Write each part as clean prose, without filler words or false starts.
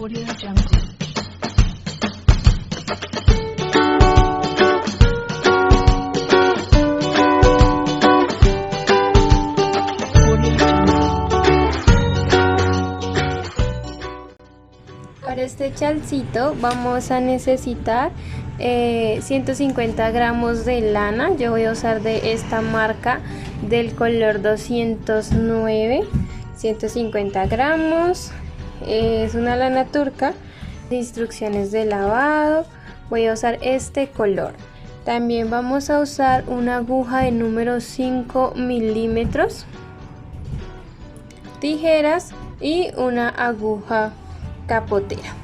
Audio Jungle. Para este chalcito vamos a necesitar 150 gramos de lana. Yo voy a usar de esta marca del color 209. 150 gramos. Es una lana turca. Instrucciones de lavado. Voy a usar este color. También vamos a usar una aguja de número 5 milímetros, tijeras y una aguja capotera.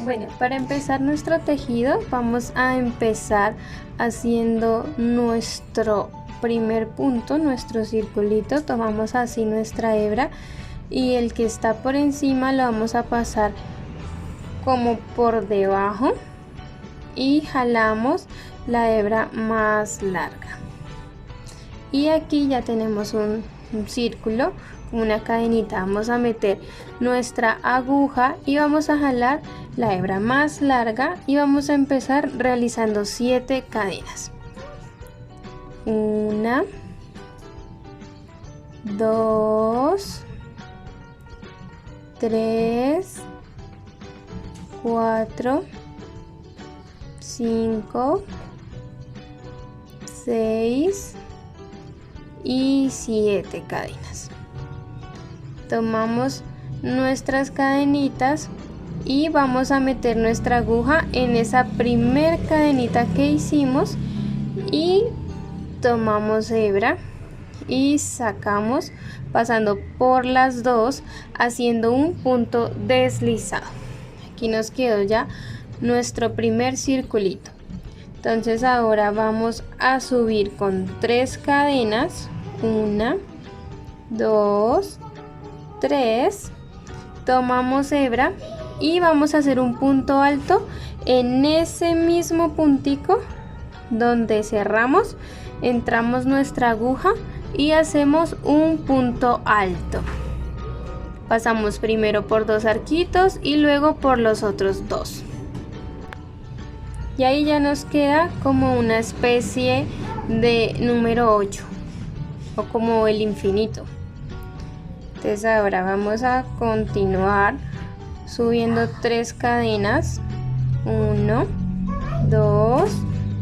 Bueno, para empezar nuestro tejido vamos a empezar haciendo nuestro primer punto, nuestro circulito. Tomamos así nuestra hebra y el que está por encima lo vamos a pasar como por debajo y jalamos la hebra más larga. Y aquí ya tenemos un círculo con una cadenita. Vamos a meter nuestra aguja y vamos a jalar la hebra más larga y vamos a empezar realizando 7 cadenas. 1, 2, 3, 4, 5, 6 y 7 cadenas. Tomamos nuestras cadenitas y vamos a meter nuestra aguja en esa primer cadenita que hicimos y tomamos hebra y sacamos pasando por las dos haciendo un punto deslizado. Aquí nos quedó ya nuestro primer circulito. Entonces ahora vamos a subir con 3 cadenas. 1, 2, 3. Tomamos hebra y vamos a hacer un punto alto en ese mismo puntico donde cerramos. Entramos nuestra aguja y hacemos un punto alto. Pasamos primero por 2 arquitos y luego por los otros 2. Y ahí ya nos queda como una especie de número 8 o como el infinito. Entonces ahora vamos a continuar subiendo 3 cadenas. 1, 2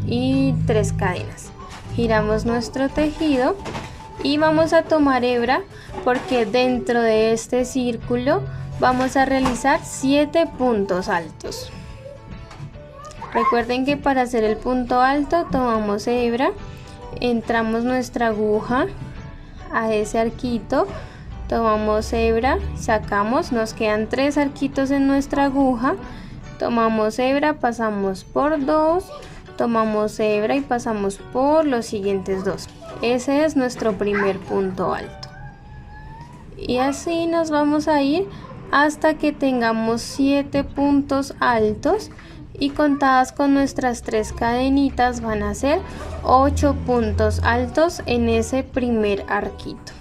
y 3 cadenas. Giramos nuestro tejido y vamos a tomar hebra porque dentro de este círculo vamos a realizar 7 puntos altos. Recuerden que para hacer el punto alto tomamos hebra, entramos nuestra aguja a ese arquito, tomamos hebra, sacamos, nos quedan 3 arquitos en nuestra aguja, tomamos hebra, pasamos por 2, tomamos hebra y pasamos por los siguientes 2. Ese es nuestro primer punto alto. Y así nos vamos a ir hasta que tengamos 7 puntos altos. Y contadas con nuestras 3 cadenitas van a ser 8 puntos altos en ese primer arquito.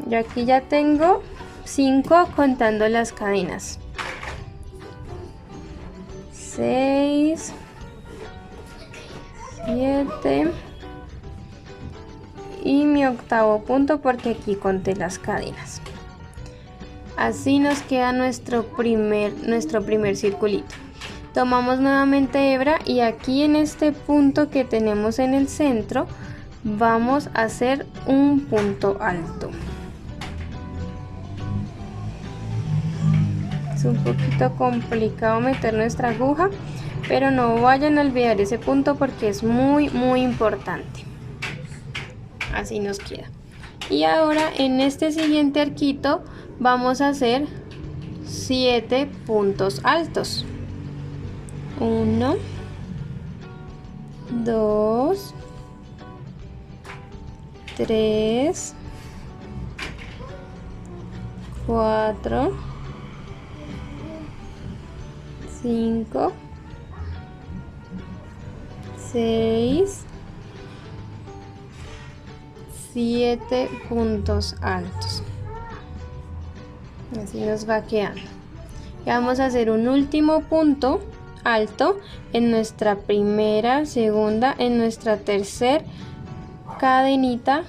Yo aquí ya tengo 5 contando las cadenas. 6, 7 y mi octavo punto porque aquí conté las cadenas. Así nos queda nuestro primer circulito. Tomamos nuevamente hebra y aquí en este punto que tenemos en el centro vamos a hacer un punto alto. Es un poquito complicado meter nuestra aguja, pero no vayan a olvidar ese punto porque es muy importante. Así nos queda. Y ahora en este siguiente arquito vamos a hacer 7 puntos altos. 1, 2, 3, 4, 5, 6 7 puntos altos. Así nos va quedando. Y vamos a hacer un último punto alto en nuestra primera, segunda, en nuestra tercera cadenita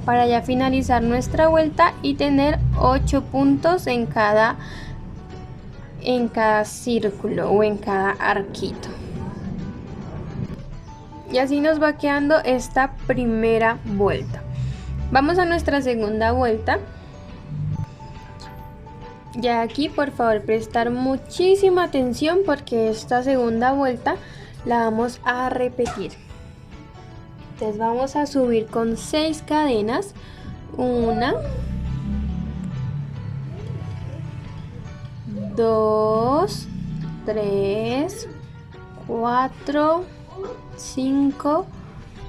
para ya finalizar nuestra vuelta y tener 8 puntos en cada círculo o en cada arquito. Y así nos va quedando esta primera vuelta. Vamos a nuestra segunda vuelta. Ya aquí por favor prestar muchísima atención porque esta segunda vuelta la vamos a repetir. Entonces vamos a subir con 6 cadenas. 1, 2, 3, 4, 5,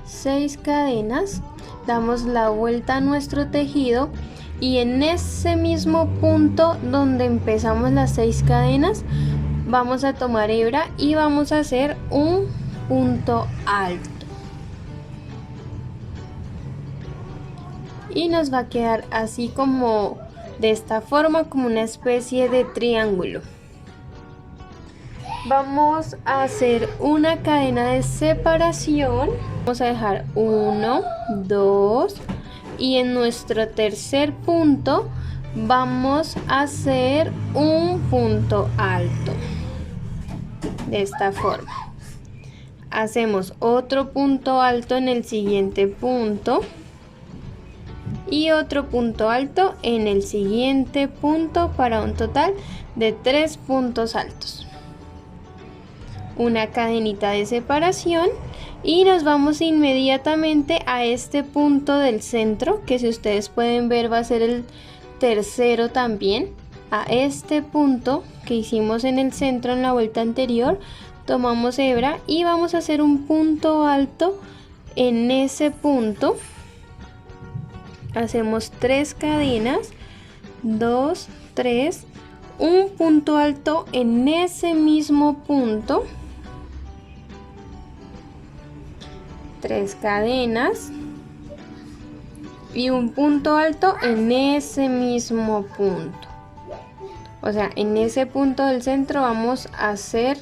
6 cadenas. Damos la vuelta a nuestro tejido. Y en ese mismo punto donde empezamos las 6 cadenas, vamos a tomar hebra y vamos a hacer un punto alto. Y nos va a quedar así como de esta forma, como una especie de triángulo. Vamos a hacer una cadena de separación. Vamos a dejar 1, 2. Y en nuestro tercer punto vamos a hacer un punto alto. De esta forma. Hacemos otro punto alto en el siguiente punto. Y otro punto alto en el siguiente punto para un total de 3 puntos altos. Una cadenita de separación. Y nos vamos inmediatamente a este punto del centro, que si ustedes pueden ver va a ser el tercero también. A este punto que hicimos en el centro en la vuelta anterior, tomamos hebra y vamos a hacer un punto alto en ese punto. Hacemos 3 cadenas, 2, 3, un punto alto en ese mismo punto. 3 cadenas y un punto alto en ese mismo punto. O sea, en ese punto del centro vamos a hacer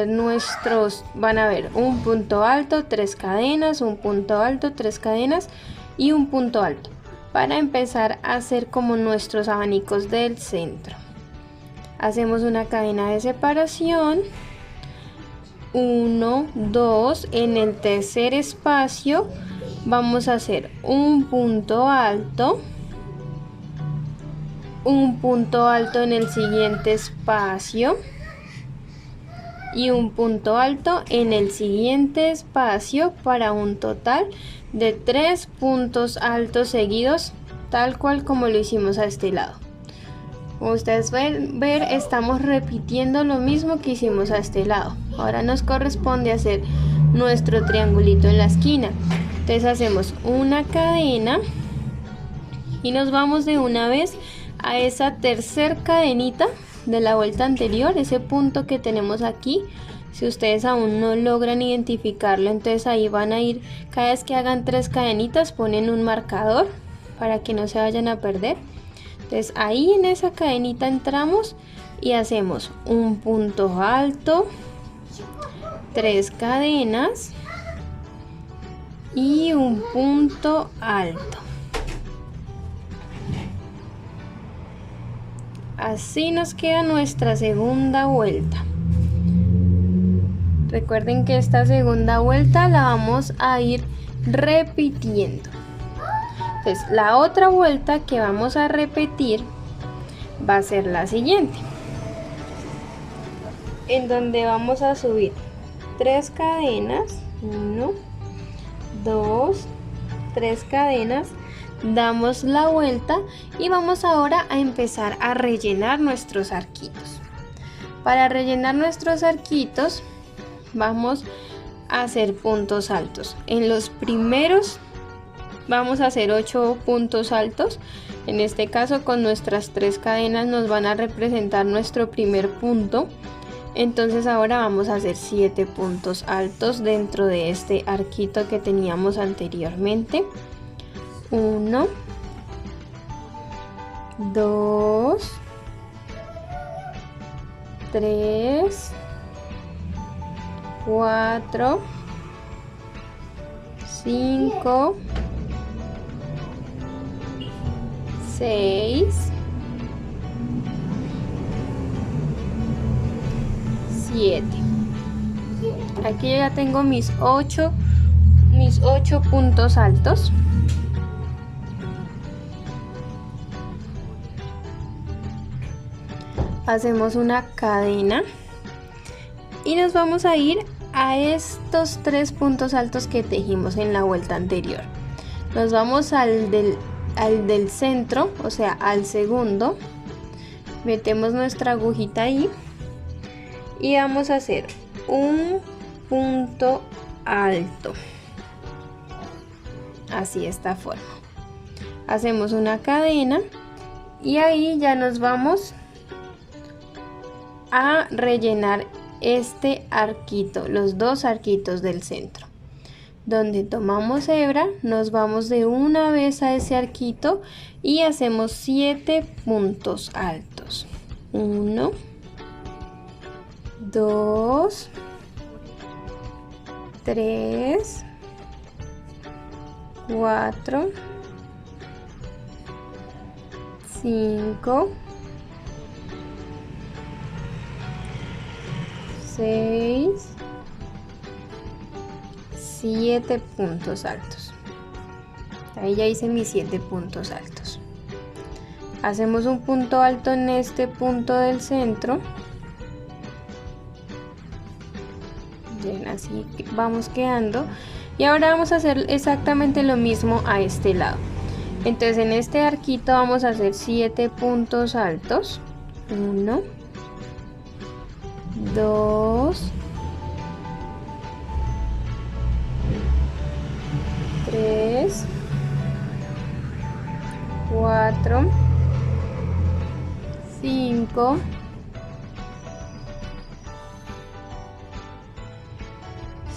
nuestros, van a ver, un punto alto, 3 cadenas, un punto alto, 3 cadenas y un punto alto, para empezar a hacer como nuestros abanicos del centro. Hacemos una cadena de separación. 1, 2, en el tercer espacio vamos a hacer un punto alto, un punto alto en el siguiente espacio y un punto alto en el siguiente espacio para un total de 3 puntos altos seguidos, tal cual como lo hicimos a este lado. Como ustedes pueden ver, estamos repitiendo lo mismo que hicimos a este lado. Ahora nos corresponde hacer nuestro triangulito en la esquina. Entonces hacemos una cadena y nos vamos de una vez a esa tercer cadenita de la vuelta anterior, ese punto que tenemos aquí. Si ustedes aún no logran identificarlo, entonces ahí van a ir, cada vez que hagan 3 cadenitas ponen un marcador para que no se vayan a perder. Entonces ahí en esa cadenita entramos y hacemos un punto alto, 3 cadenas y un punto alto. Así nos queda nuestra segunda vuelta. Recuerden que esta segunda vuelta la vamos a ir repitiendo. Entonces la otra vuelta que vamos a repetir va a ser la siguiente, en donde vamos a subir 3 cadenas, 1, 2, 3 cadenas, damos la vuelta y vamos ahora a empezar a rellenar nuestros arquitos. Para rellenar nuestros arquitos vamos a hacer puntos altos. En los primeros vamos a hacer 8 puntos altos. En este caso con nuestras 3 cadenas nos van a representar nuestro primer punto. Entonces ahora vamos a hacer 7 puntos altos dentro de este arquito que teníamos anteriormente. 1, 2, 3, 4, 5, 6, 7. Aquí ya tengo mis 8 puntos altos. Hacemos una cadena y nos vamos a ir a estos 3 puntos altos que tejimos en la vuelta anterior. Nos vamos al del centro, o sea, al segundo. Metemos nuestra agujita ahí y vamos a hacer un punto alto, así de esta forma. Hacemos una cadena y ahí ya nos vamos a rellenar este arquito, los 2 arquitos del centro. Donde tomamos hebra, nos vamos de una vez a ese arquito y hacemos 7 puntos altos. 1, 2, 3, 4, 5, 6, 7 puntos altos. Ahí ya hice mis 7 puntos altos. Hacemos un punto alto en este punto del centro. Bien, así vamos quedando. Y ahora vamos a hacer exactamente lo mismo a este lado. Entonces en este arquito vamos a hacer 7 puntos altos. 1, 2, 3, 4, 5,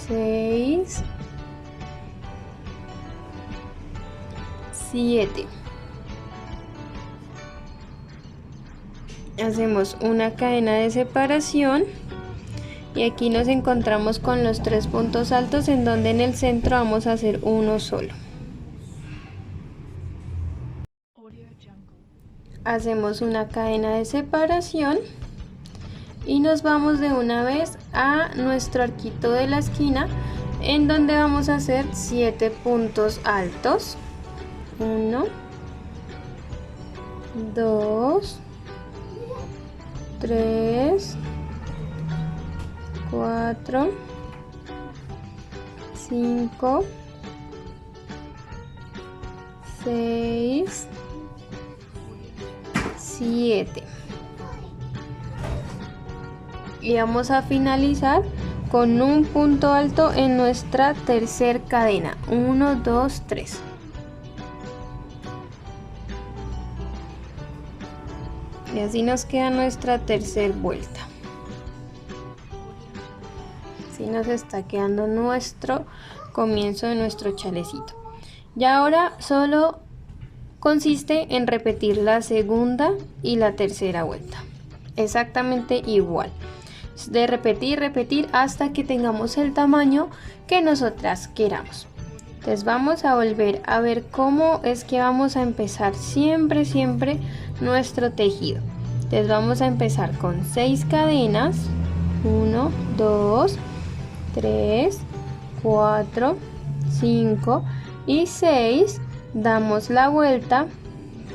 6, 7. Hacemos una cadena de separación y aquí nos encontramos con los 3 puntos altos en donde en el centro vamos a hacer uno solo. Hacemos una cadena de separación y nos vamos de una vez a nuestro arquito de la esquina en donde vamos a hacer 7 puntos altos. 1, 2, 3, 4, 5, 6, 7. Y vamos a finalizar con un punto alto en nuestra tercer cadena. 1, 2, 3. Y así nos queda nuestra tercera vuelta. Así nos está quedando nuestro comienzo de nuestro chalecito. Y ahora solo consiste en repetir la segunda y la tercera vuelta. Exactamente igual. De repetir hasta que tengamos el tamaño que nosotras queramos. Entonces vamos a volver a ver cómo es que vamos a empezar siempre nuestro tejido. Entonces vamos a empezar con 6 cadenas. 1, 2, 3, 4, 5 y 6. Damos la vuelta,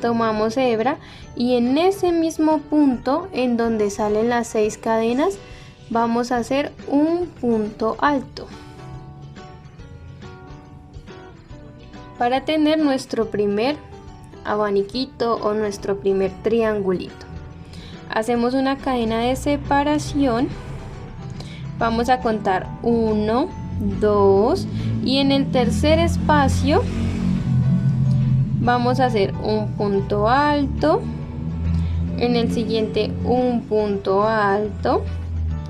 tomamos hebra y en ese mismo punto en donde salen las 6 cadenas vamos a hacer un punto alto para tener nuestro primer abaniquito o nuestro primer triangulito. Hacemos una cadena de separación, vamos a contar 1, 2 y en el tercer espacio vamos a hacer un punto alto, en el siguiente un punto alto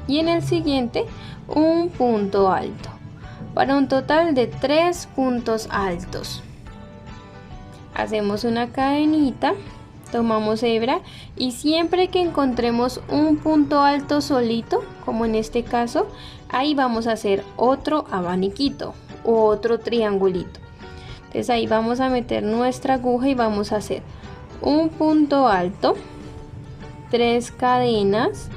y en el siguiente un punto alto, para un total de 3 puntos altos. Hacemos una cadenita, tomamos hebra y siempre que encontremos un punto alto solito, como en este caso, ahí vamos a hacer otro abaniquito o otro triangulito. Entonces ahí vamos a meter nuestra aguja y vamos a hacer un punto alto, 3 cadenas,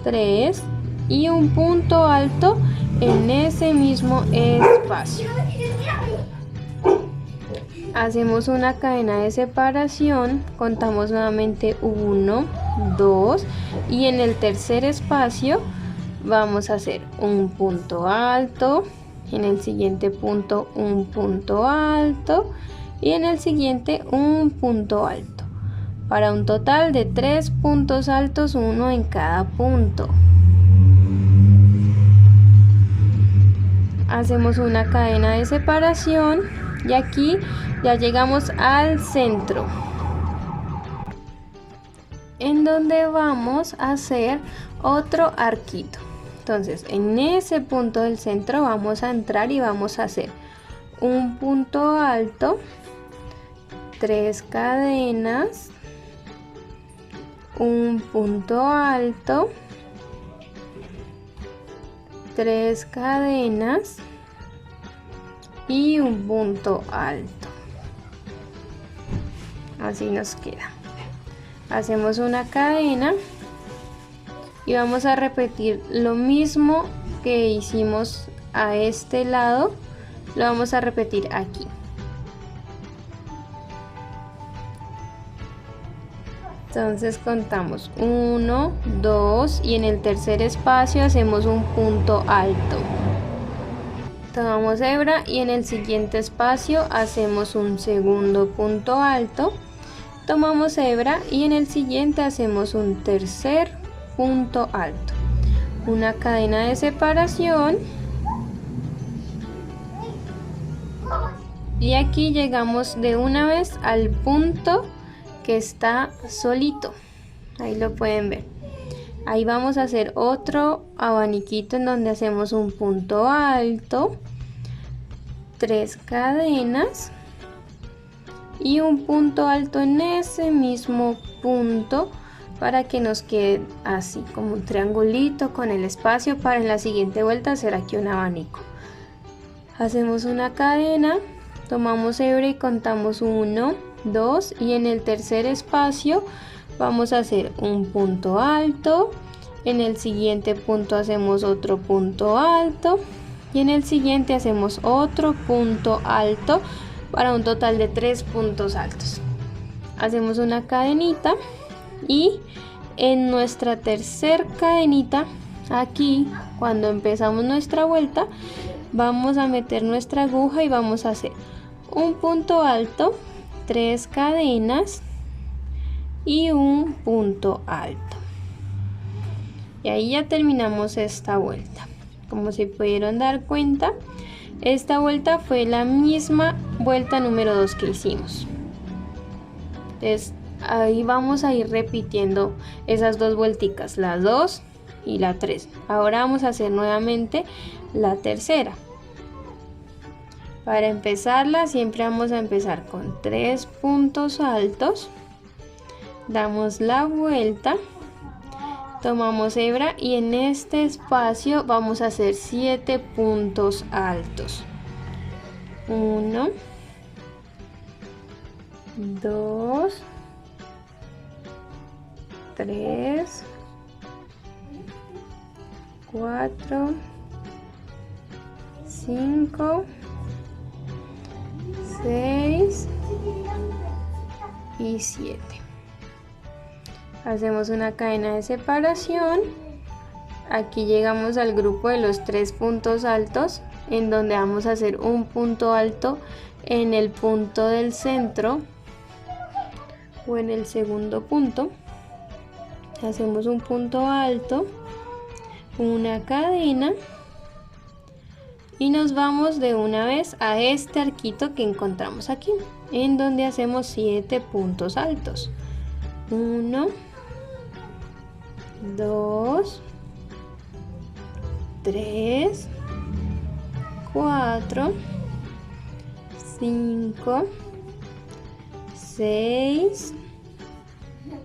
3 y un punto alto en ese mismo espacio. Hacemos una cadena de separación, contamos nuevamente 1, 2 y en el tercer espacio vamos a hacer un punto alto, en el siguiente punto un punto alto y en el siguiente un punto alto, para un total de 3 puntos altos, uno en cada punto. Hacemos una cadena de separación y aquí ya llegamos al centro, en donde vamos a hacer otro arquito. Entonces en ese punto del centro vamos a entrar y vamos a hacer un punto alto, 3 cadenas, un punto alto, 3 cadenas y un punto alto. Así nos queda. Hacemos una cadena y vamos a repetir lo mismo que hicimos a este lado, lo vamos a repetir aquí. Entonces contamos 1, 2 y en el tercer espacio hacemos un punto alto. Tomamos hebra y en el siguiente espacio hacemos un segundo punto alto. Tomamos hebra y en el siguiente hacemos un tercer punto alto. Una cadena de separación. Y aquí llegamos de una vez al punto que está solito. Ahí lo pueden ver. Ahí vamos a hacer otro abaniquito en donde hacemos un punto alto, 3 cadenas y un punto alto en ese mismo punto para que nos quede así como un triangulito con el espacio para en la siguiente vuelta hacer aquí un abanico. Hacemos una cadena, tomamos hebra y contamos 1, 2 y en el tercer espacio vamos a hacer un punto alto, en el siguiente punto hacemos otro punto alto y en el siguiente hacemos otro punto alto para un total de 3 puntos altos. Hacemos una cadenita y en nuestra tercer cadenita, aquí cuando empezamos nuestra vuelta, vamos a meter nuestra aguja y vamos a hacer un punto alto, 3 cadenas y un punto alto. Y ahí ya terminamos esta vuelta. Como se pudieron dar cuenta, esta vuelta fue la misma vuelta número 2 que hicimos. Entonces ahí vamos a ir repitiendo esas dos vuelticas, la 2 y la 3. Ahora vamos a hacer nuevamente la tercera. Para empezarla siempre vamos a empezar con 3 puntos altos, damos la vuelta, tomamos hebra y en este espacio vamos a hacer 7 puntos altos. 1, 2, 3, 4, 5, 6 y 7. Hacemos una cadena de separación. Aquí llegamos al grupo de los 3 puntos altos, en donde vamos a hacer un punto alto en el punto del centro o en el segundo punto. Hacemos un punto alto, una cadena y nos vamos de una vez a este arquito que encontramos aquí, en donde hacemos 7 puntos altos. 1, 2, 3, 4, 5, 6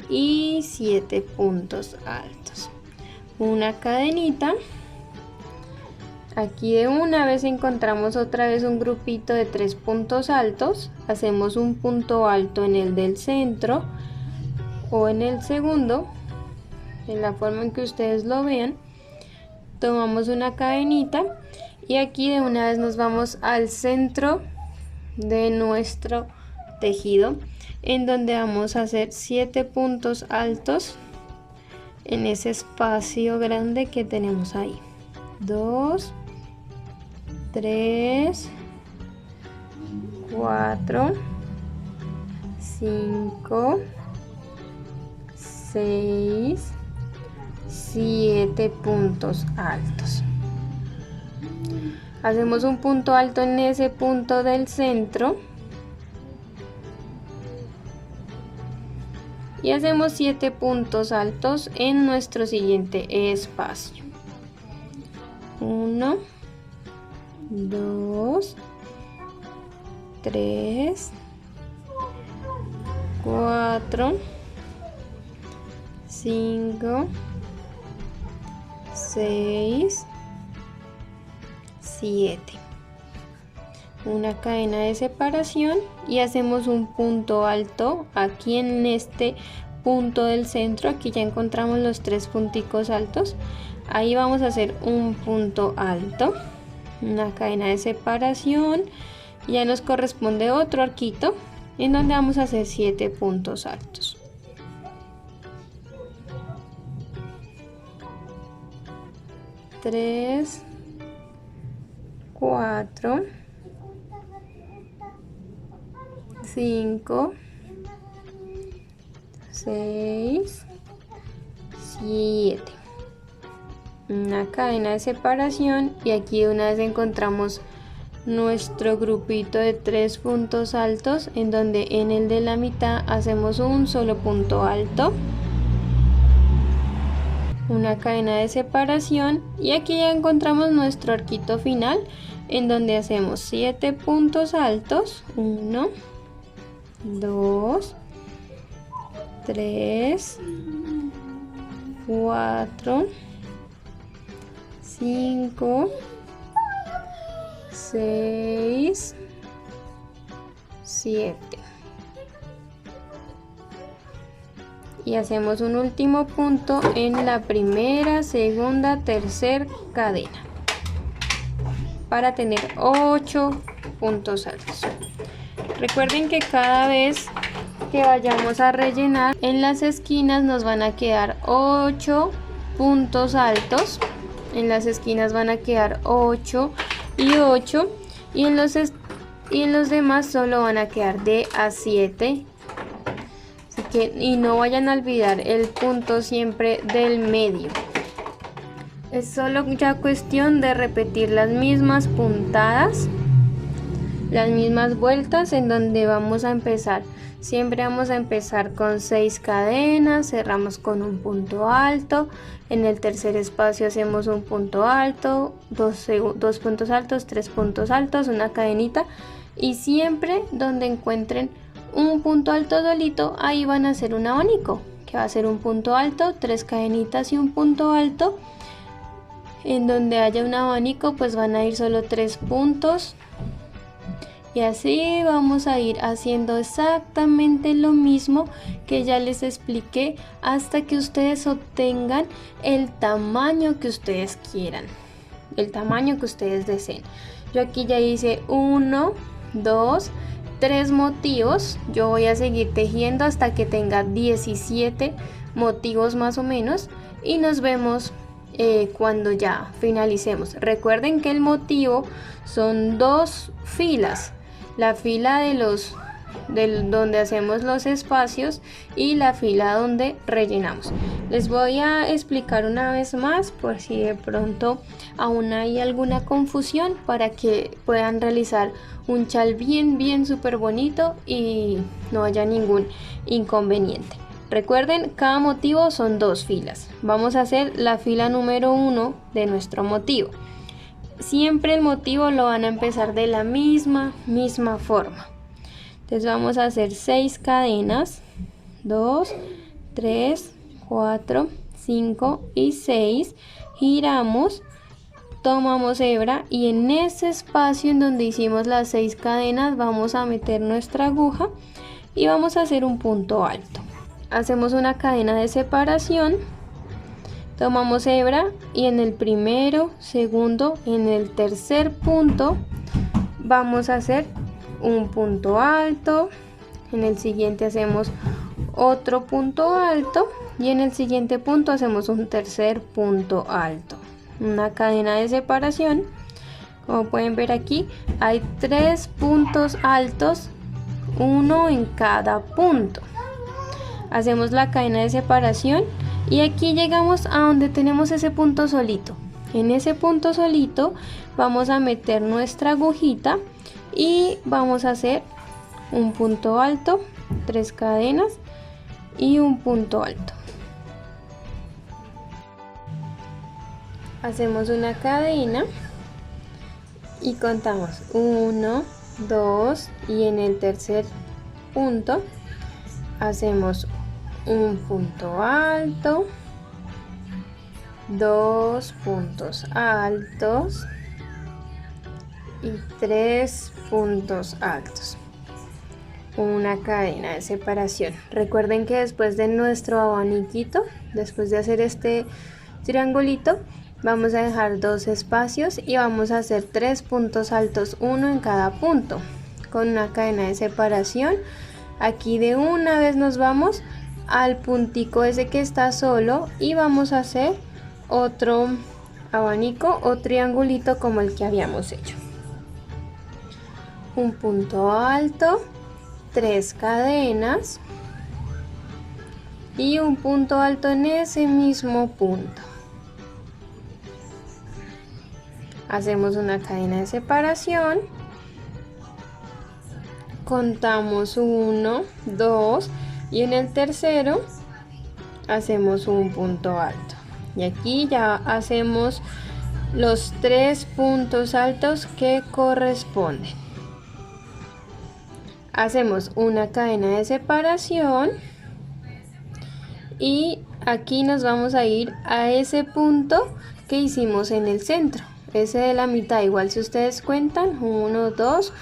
y 7 puntos altos. Una cadenita. Aquí de una vez encontramos otra vez un grupito de 3 puntos altos. Hacemos un punto alto en el del centro o en el segundo, en la forma en que ustedes lo vean. Tomamos una cadenita y aquí de una vez nos vamos al centro de nuestro tejido, en donde vamos a hacer 7 puntos altos en ese espacio grande que tenemos ahí. 2, 3, 4, 5, 6, 7 puntos altos. Hacemos un punto alto en ese punto del centro y hacemos 7 puntos altos en nuestro siguiente espacio. 1, 2, 3, 4, 5, 6, 7. Una cadena de separación y hacemos un punto alto aquí en este punto del centro. Aquí ya encontramos los 3 punticos altos. Ahí vamos a hacer un punto alto, una cadena de separación. Ya nos corresponde otro arquito en donde vamos a hacer 7 puntos altos. Tres, 4, 5, 6, 7. Una cadena de separación y aquí una vez encontramos nuestro grupito de 3 puntos altos, en donde en el de la mitad hacemos un solo punto alto, una cadena de separación y aquí ya encontramos nuestro arquito final, en donde hacemos 7 puntos altos. 1, 2, 3, 4, 5, 6, 7. Y hacemos un último punto en la primera, segunda, tercera cadena para tener 8 puntos altos. Recuerden que cada vez que vayamos a rellenar en las esquinas nos van a quedar 8 puntos altos. En las esquinas van a quedar 8 y 8 y en los demás solo van a quedar de a 7. Así que y no vayan a olvidar el punto siempre del medio. Es solo ya cuestión de repetir las mismas puntadas, las mismas vueltas en donde vamos a empezar. Siempre vamos a empezar con 6 cadenas, cerramos con un punto alto, en el tercer espacio hacemos un punto alto, 2 puntos altos, 3 puntos altos, una cadenita y siempre donde encuentren un punto alto solito, ahí van a hacer un abanico, que va a ser un punto alto, 3 cadenitas y un punto alto. En donde haya un abanico pues van a ir solo 3 puntos. Y así vamos a ir haciendo exactamente lo mismo que ya les expliqué hasta que ustedes obtengan el tamaño que ustedes quieran, el tamaño que ustedes deseen. Yo aquí ya hice 1, 2, 3 motivos. Yo voy a seguir tejiendo hasta que tenga 17 motivos más o menos y nos vemos cuando ya finalicemos. Recuerden que el motivo son 2 filas, la fila donde hacemos los espacios y la fila donde rellenamos. Les voy a explicar una vez más por si de pronto aún hay alguna confusión, para que puedan realizar un chal bien súper bonito y no haya ningún inconveniente. Recuerden, cada motivo son 2 filas. Vamos a hacer la fila número 1 de nuestro motivo. Siempre el motivo lo van a empezar de la misma forma. Entonces vamos a hacer 6 cadenas, 2, 3, 4, 5 y 6. Giramos, tomamos hebra y en ese espacio en donde hicimos las 6 cadenas vamos a meter nuestra aguja y vamos a hacer un punto alto. Hacemos una cadena de separación, tomamos hebra y en el primero, segundo, en el tercer punto vamos a hacer un punto alto, en el siguiente hacemos otro punto alto y en el siguiente punto hacemos un tercer punto alto. Una cadena de separación. Como pueden ver aquí hay 3 puntos altos, uno en cada punto. Hacemos la cadena de separación y aquí llegamos a donde tenemos ese punto solito. En ese punto solito vamos a meter nuestra agujita y vamos a hacer un punto alto, 3 cadenas y un punto alto. Hacemos una cadena y contamos 1, 2 y en el tercer punto hacemos un punto alto, 2 puntos altos y 3 puntos altos. Una cadena de separación. Recuerden que después de nuestro abaniquito, después de hacer este triangulito, vamos a dejar 2 espacios y vamos a hacer 3 puntos altos, uno en cada punto, con una cadena de separación. Aquí de una vez nos vamos al puntico ese que está solo y vamos a hacer otro abanico o triangulito como el que habíamos hecho. Un punto alto, 3 cadenas y un punto alto en ese mismo punto. Hacemos una cadena de separación, contamos 1, 2 y en el tercero hacemos un punto alto y aquí ya hacemos los 3 puntos altos que corresponden. Hacemos una cadena de separación y aquí nos vamos a ir a ese punto que hicimos en el centro, ese de la mitad. Igual si ustedes cuentan 1, 2,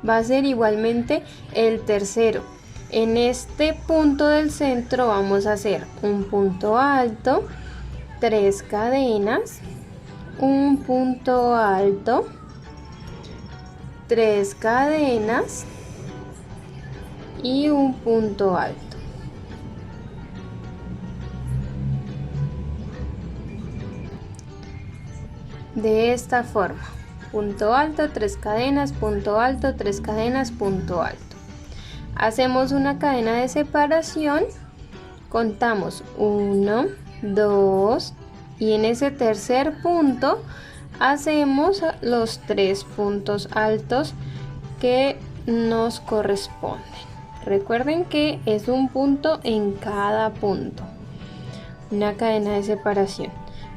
va a ser igualmente el tercero. En este punto del centro vamos a hacer un punto alto, 3 cadenas, un punto alto, 3 cadenas y un punto alto. De esta forma, punto alto, 3 cadenas, punto alto, 3 cadenas, punto alto. Hacemos una cadena de separación, contamos 1, 2 y en ese tercer punto hacemos los 3 puntos altos que nos corresponden. Recuerden que es un punto en cada punto, una cadena de separación.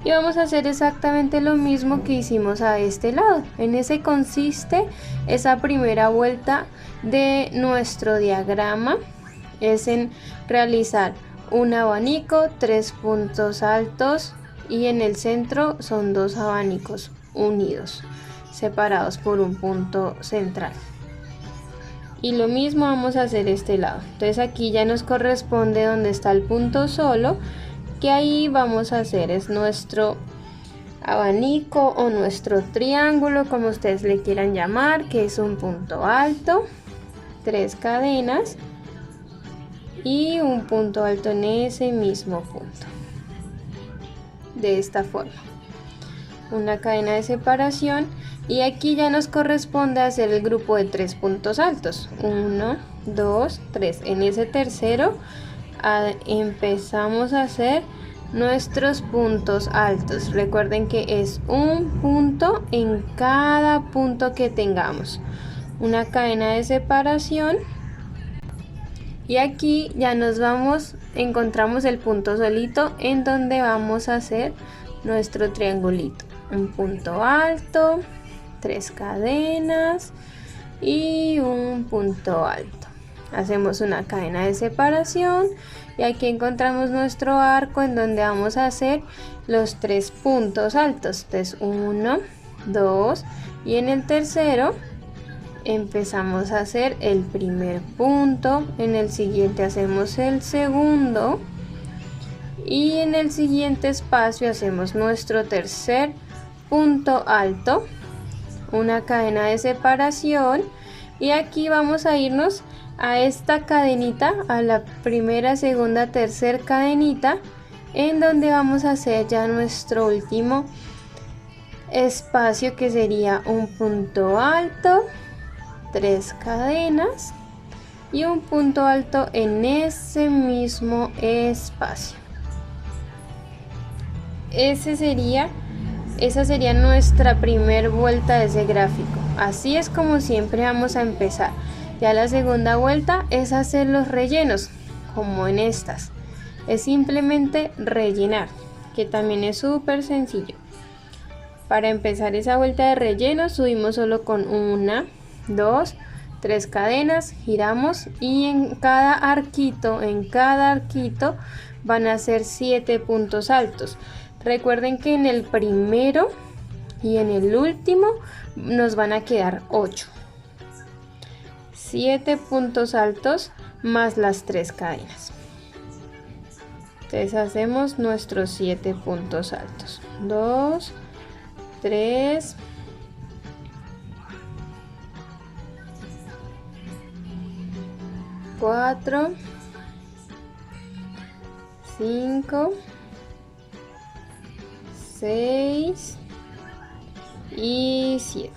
Y vamos a hacer exactamente lo mismo que hicimos a este lado. En ese consiste esa primera vuelta de nuestro diagrama, es en realizar un abanico, 3 puntos altos y en el centro son 2 abanicos unidos, separados por un punto central. Y lo mismo vamos a hacer este lado. Entonces aquí ya nos corresponde donde está el punto solo, que ahí vamos a hacer es nuestro abanico o nuestro triángulo, como ustedes le quieran llamar, que es un punto alto, 3 cadenas y un punto alto en ese mismo punto. De esta forma, una cadena de separación y aquí ya nos corresponde hacer el grupo de 3 puntos altos, 1, 2, 3. En ese tercero empezamos a hacer nuestros puntos altos. Recuerden que es un punto en cada punto que tengamos, una cadena de separación Y aquí ya nos vamos, encontramos el punto solito en donde vamos a hacer nuestro triangulito. Un punto alto, 3 cadenas y un punto alto. Hacemos una cadena de separación y aquí encontramos nuestro arco en donde vamos a hacer los 3 puntos altos. Entonces 1, 2 y en el tercero empezamos a hacer el primer punto, en el siguiente hacemos el segundo y en el siguiente espacio hacemos nuestro tercer punto alto, una cadena de separación y aquí vamos a irnos a esta cadenita, a la primera, segunda, tercera cadenita, en donde vamos a hacer ya nuestro último espacio, que sería un punto alto, 3 cadenas y un punto alto en ese mismo espacio. Esa sería nuestra primer vuelta de ese gráfico. Así es como siempre vamos a empezar. Ya la segunda vuelta es hacer los rellenos, como en estas. Es simplemente rellenar, que también es súper sencillo. Para empezar esa vuelta de relleno subimos solo con 1, 2, 3 cadenas, giramos y en cada arquito van a ser 7 puntos altos. Recuerden que en el primero y en el último nos van a quedar 8. 7 puntos altos más las 3 cadenas. Entonces hacemos nuestros 7 puntos altos. 2, 3, 4, 5, 6 y 7.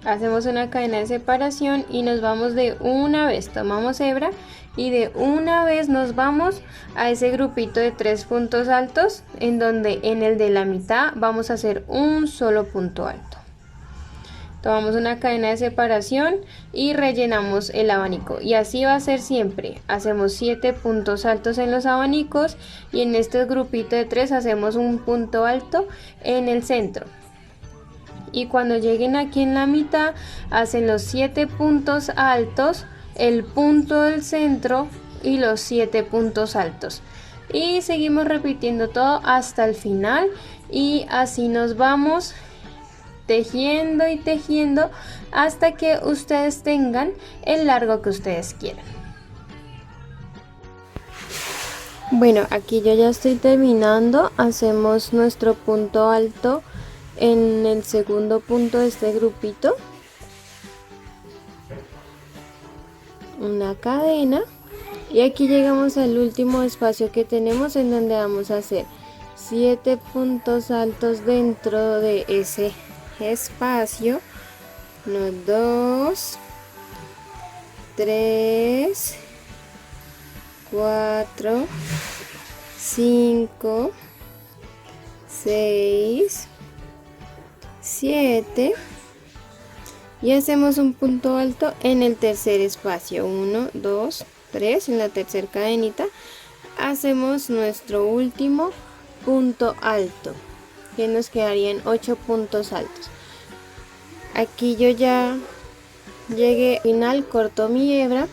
Hacemos una cadena de separación y nos vamos de una vez, tomamos hebra y de una vez nos vamos a ese grupito de 3 puntos altos, en donde en el de la mitad vamos a hacer un solo punto alto. Tomamos una cadena de separación y rellenamos el abanico, y así va a ser siempre. Hacemos 7 puntos altos en los abanicos y en este grupito de 3 hacemos un punto alto en el centro. Y cuando lleguen aquí en la mitad hacen los 7 puntos altos, el punto del centro y los 7 puntos altos, y seguimos repitiendo todo hasta el final, y así nos vamos tejiendo y tejiendo hasta que ustedes tengan el largo que ustedes quieran. Bueno, aquí yo ya estoy terminando. Hacemos nuestro punto alto en el segundo punto de este grupito, una cadena, y aquí llegamos al último espacio que tenemos, en donde vamos a hacer 7 puntos altos dentro de ese espacio. 1, 2, 3, 4, 5, 6, 7 y hacemos un punto alto en el tercer espacio. 1, 2, 3, en la tercera cadenita hacemos nuestro último punto alto, que nos quedarían 8 puntos altos. Aquí yo ya llegué al final, corto mi hebra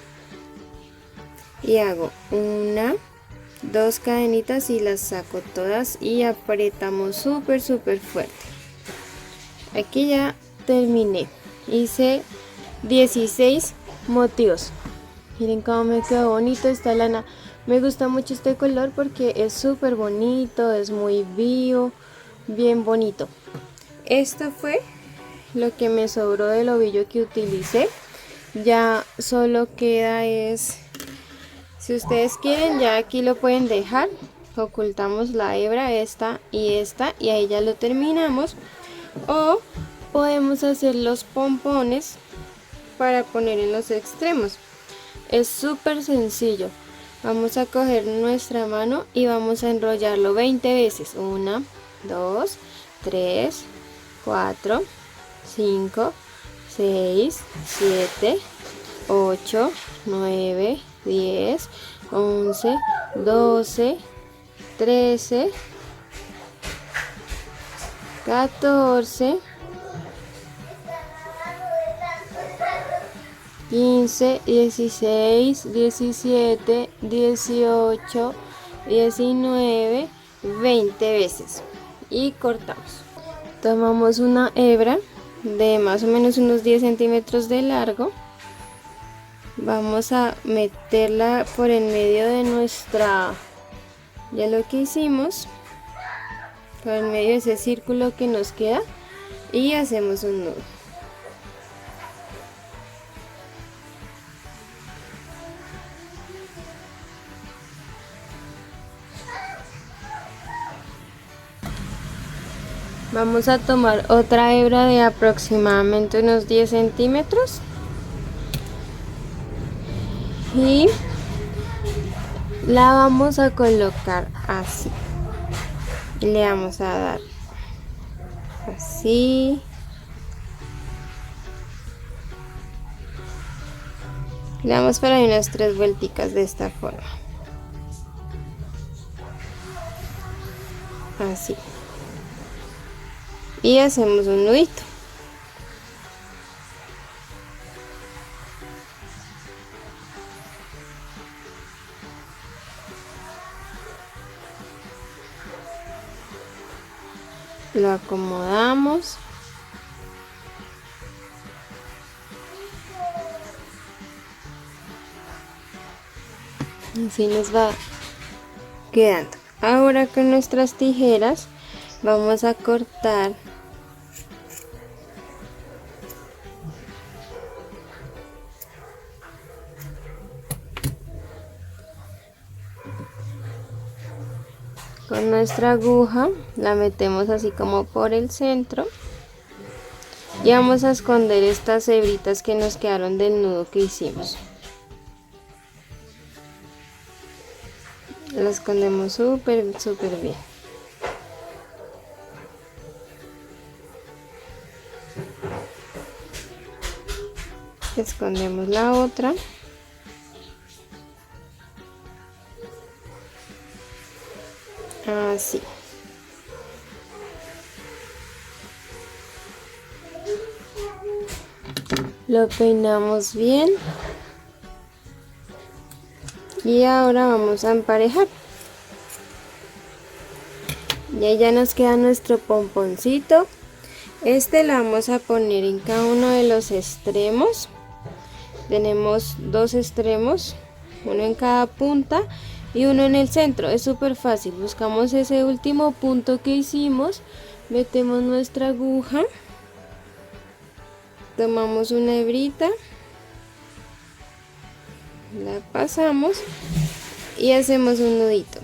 y hago 1, 2 cadenitas y las saco todas y apretamos súper fuerte. Aquí ya terminé, hice 16 motivos. Miren cómo me quedó bonito esta lana. Me gusta mucho este color porque es súper bonito, es muy vivo, bien bonito. Esto fue lo que me sobró del ovillo que utilicé. Ya solo queda es, si ustedes quieren, ya aquí lo pueden dejar. Ocultamos la hebra, esta y ahí ya lo terminamos. O podemos hacer los pompones para poner en los extremos. Es súper sencillo. Vamos a coger nuestra mano y vamos a enrollarlo 20 veces. 1, 2, 3, 4, 5, 6, 7, 8, 9, 10, 11, 12, 13, 14, 15, 16, 17, 18, 19, 20 veces y cortamos. Tomamos una hebra de más o menos unos 10 centímetros de largo. Vamos a meterla por en medio de nuestra, ya lo que hicimos, por en medio de ese círculo que nos queda, y hacemos un nudo. Vamos a tomar otra hebra de aproximadamente unos 10 centímetros y la vamos a colocar así. Le vamos a dar así. Le damos para unas 3 vuelticas de esta forma. Así. Y hacemos un nudito. Lo acomodamos. Así nos va quedando. Ahora con nuestras tijeras vamos a cortar con nuestra aguja, la metemos así como por el centro y vamos a esconder estas hebritas que nos quedaron del nudo que hicimos. La escondemos súper bien. Escondemos la otra. Así. Lo peinamos bien. Y ahora vamos a emparejar. Y ahí ya nos queda nuestro pomponcito. Este lo vamos a poner en cada uno de los extremos. Tenemos 2 extremos, uno en cada punta y uno en el centro. Es súper fácil. Buscamos ese último punto que hicimos, metemos nuestra aguja, tomamos una hebrita, la pasamos y hacemos un nudito.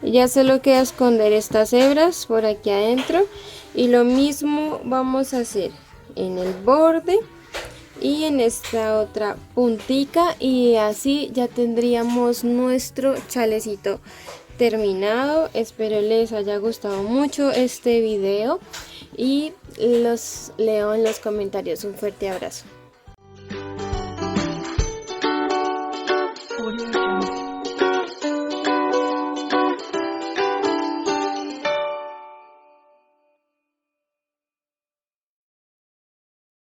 Ya solo queda esconder estas hebras por aquí adentro y lo mismo vamos a hacer en el borde y en esta otra puntica, y así ya tendríamos nuestro chalecito terminado. Espero les haya gustado mucho este video y los leo en los comentarios. Un fuerte abrazo.